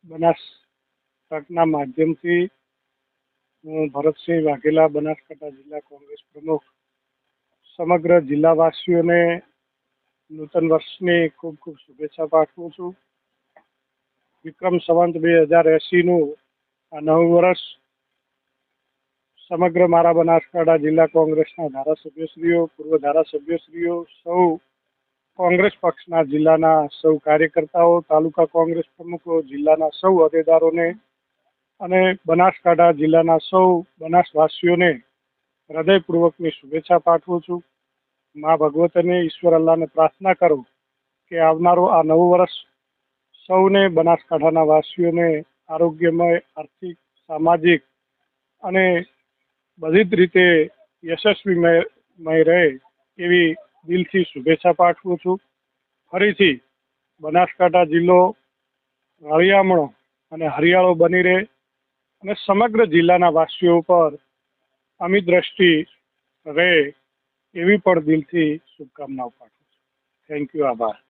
બનાસ તકના માધ્યમથી હું ભરતસિંહ વાઘેલા, બનાસકાંઠા જિલ્લા કોંગ્રેસ પ્રમુખ, સમગ્ર જિલ્લાવાસીઓને નૂતન વર્ષની ખૂબ ખૂબ શુભેચ્છા પાઠવું છું. વિક્રમ સંવત 2080નું આ નવું વર્ષ સમગ્ર મારા બનાસકાંઠા જિલ્લા કોંગ્રેસના ધારાસભ્યશ્રીઓ, પૂર્વ ધારાસભ્યશ્રીઓ, સૌ કોંગ્રેસ પક્ષના જિલ્લાના સૌ કાર્યકર્તાઓ, તાલુકા કોંગ્રેસ પ્રમુખો, જિલ્લાના સૌ હોદ્દેદારોને અને બનાસકાંઠા જિલ્લાના સૌ બનાસવાસીઓને હૃદયપૂર્વકની શુભેચ્છા પાઠવું છું. મા ભગવતીને, ઈશ્વર અલ્લાહને પ્રાર્થના કરું કે આવનારો આ નવું વર્ષ સૌને, બનાસકાંઠાના વાસીઓને આરોગ્યમય, આર્થિક, સામાજિક અને બધી જ રીતે યશસ્વીમય રહે એવી દિલથી શુભેચ્છા પાઠવું છું. ફરીથી બનાસકાંઠા જિલ્લો રળિયામણો અને હરિયાળો બની રહે અને સમગ્ર જિલ્લાના વાસીઓ ઉપર અમી દ્રષ્ટિ રહે એવી પણ દિલથી શુભકામનાઓ પાઠવું છું. Thank you. આભાર.